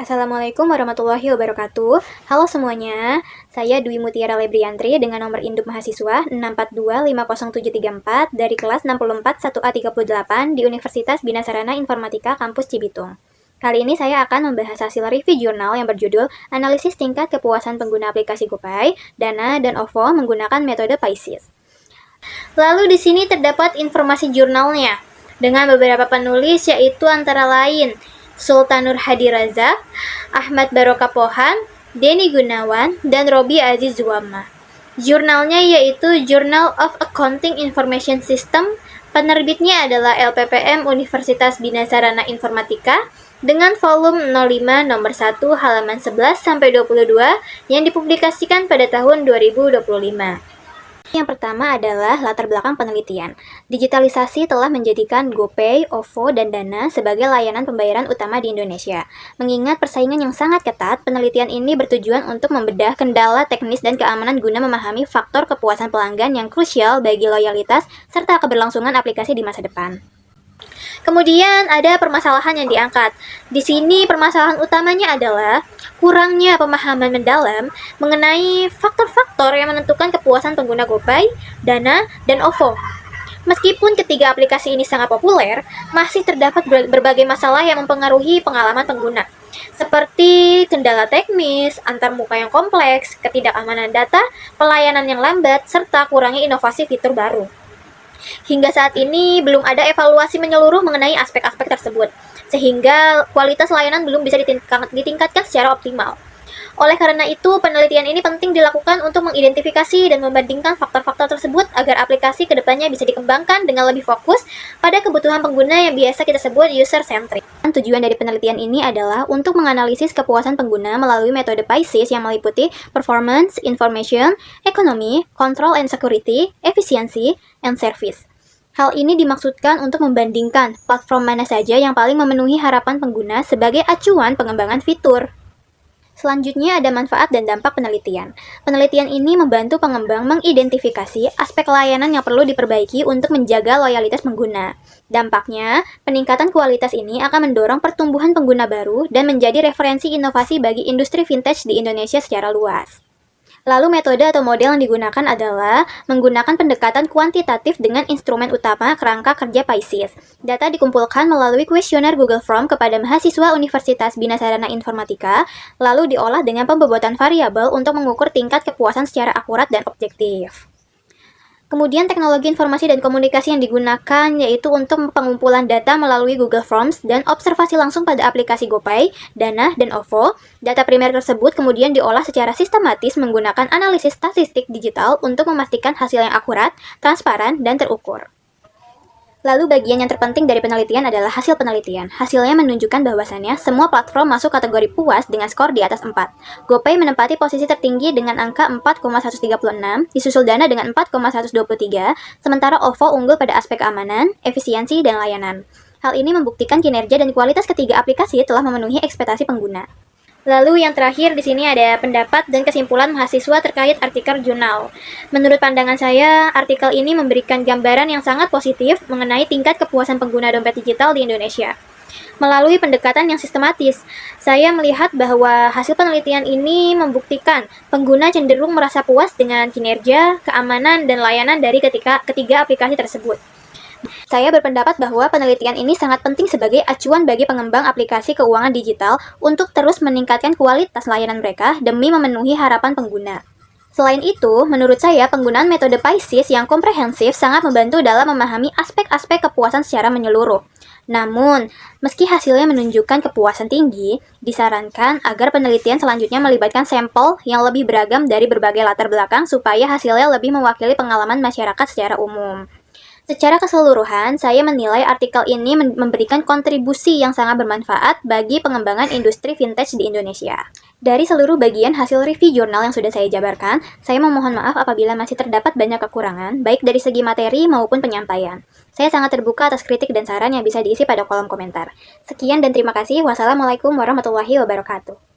Assalamualaikum warahmatullahi wabarakatuh. Halo semuanya, saya Dwi Mutiara Lebriantri dengan nomor induk mahasiswa 6425074 dari kelas 64 1A38 di Universitas Bina Sarana Informatika Kampus Cibitung. Kali ini saya akan membahas hasil review jurnal yang berjudul Analisis Tingkat Kepuasan Pengguna Aplikasi GoPay, Dana, dan OVO menggunakan metode PAISIS. Lalu di sini terdapat informasi jurnalnya dengan beberapa penulis, yaitu antara lain Sultan Nur Hadi Razak, Ahmad Baroka Pohan, Denny Gunawan, dan Robi Aziz Zuwama. Jurnalnya yaitu Journal of Accounting Information System, penerbitnya adalah LPPM Universitas Bina Sarana Informatika, dengan volume 05 nomor 1 halaman 11-22 yang dipublikasikan pada tahun 2025. Yang pertama adalah latar belakang penelitian. Digitalisasi telah menjadikan GoPay, OVO, dan Dana sebagai layanan pembayaran utama di Indonesia. Mengingat persaingan yang sangat ketat, penelitian ini bertujuan untuk membedah kendala teknis dan keamanan guna memahami faktor kepuasan pelanggan yang krusial bagi loyalitas serta keberlangsungan aplikasi di masa depan. Kemudian ada permasalahan yang diangkat. Di sini permasalahan utamanya adalah kurangnya pemahaman mendalam mengenai faktor-faktor yang menentukan kepuasan pengguna GoPay, Dana, dan OVO. Meskipun ketiga aplikasi ini sangat populer, masih terdapat berbagai masalah yang mempengaruhi pengalaman pengguna, seperti kendala teknis, antarmuka yang kompleks, ketidakamanan data, pelayanan yang lambat, serta kurangnya inovasi fitur baru. Hingga saat ini belum ada evaluasi menyeluruh mengenai aspek-aspek tersebut, sehingga kualitas layanan belum bisa ditingkatkan secara optimal. Oleh karena itu, penelitian ini penting dilakukan untuk mengidentifikasi dan membandingkan faktor-faktor tersebut agar aplikasi kedepannya bisa dikembangkan dengan lebih fokus pada kebutuhan pengguna yang biasa kita sebut user-centric. Tujuan dari penelitian ini adalah untuk menganalisis kepuasan pengguna melalui metode PAISIS yang meliputi performance, information, economy, control and security, efficiency, and service. Hal ini dimaksudkan untuk membandingkan platform mana saja yang paling memenuhi harapan pengguna sebagai acuan pengembangan fitur. Selanjutnya ada manfaat dan dampak penelitian. Penelitian ini membantu pengembang mengidentifikasi aspek layanan yang perlu diperbaiki untuk menjaga loyalitas pengguna. Dampaknya, peningkatan kualitas ini akan mendorong pertumbuhan pengguna baru dan menjadi referensi inovasi bagi industri vintage di Indonesia secara luas. Lalu metode atau model yang digunakan adalah menggunakan pendekatan kuantitatif dengan instrumen utama kerangka kerja PAISIS. Data dikumpulkan melalui kuesioner Google Form kepada mahasiswa Universitas Bina Sarana Informatika, lalu diolah dengan pembebotan variabel untuk mengukur tingkat kepuasan secara akurat dan objektif. Kemudian teknologi informasi dan komunikasi yang digunakan yaitu untuk pengumpulan data melalui Google Forms dan observasi langsung pada aplikasi GoPay, Dana, dan OVO. Data primer tersebut kemudian diolah secara sistematis menggunakan analisis statistik digital untuk memastikan hasil yang akurat, transparan, dan terukur. Lalu bagian yang terpenting dari penelitian adalah hasil penelitian. Hasilnya menunjukkan bahwasannya semua platform masuk kategori puas dengan skor di atas 4. GoPay menempati posisi tertinggi dengan angka 4,136, disusul Dana dengan 4,123, sementara OVO unggul pada aspek keamanan, efisiensi, dan layanan. Hal ini membuktikan kinerja dan kualitas ketiga aplikasi telah memenuhi ekspektasi pengguna. Lalu yang terakhir di sini ada pendapat dan kesimpulan mahasiswa terkait artikel jurnal. Menurut pandangan saya, artikel ini memberikan gambaran yang sangat positif mengenai tingkat kepuasan pengguna dompet digital di Indonesia. Melalui pendekatan yang sistematis, saya melihat bahwa hasil penelitian ini membuktikan pengguna cenderung merasa puas dengan kinerja, keamanan, dan layanan dari ketiga aplikasi tersebut. Saya berpendapat bahwa penelitian ini sangat penting sebagai acuan bagi pengembang aplikasi keuangan digital untuk terus meningkatkan kualitas layanan mereka demi memenuhi harapan pengguna. Selain itu, menurut saya penggunaan metode PAISIS yang komprehensif sangat membantu dalam memahami aspek-aspek kepuasan secara menyeluruh. Namun, meski hasilnya menunjukkan kepuasan tinggi, disarankan agar penelitian selanjutnya melibatkan sampel yang lebih beragam dari berbagai latar belakang supaya hasilnya lebih mewakili pengalaman masyarakat secara umum. Secara keseluruhan, saya menilai artikel ini memberikan kontribusi yang sangat bermanfaat bagi pengembangan industri vintage di Indonesia. Dari seluruh bagian hasil review jurnal yang sudah saya jabarkan, saya memohon maaf apabila masih terdapat banyak kekurangan, baik dari segi materi maupun penyampaian. Saya sangat terbuka atas kritik dan saran yang bisa diisi pada kolom komentar. Sekian dan terima kasih. Wassalamualaikum warahmatullahi wabarakatuh.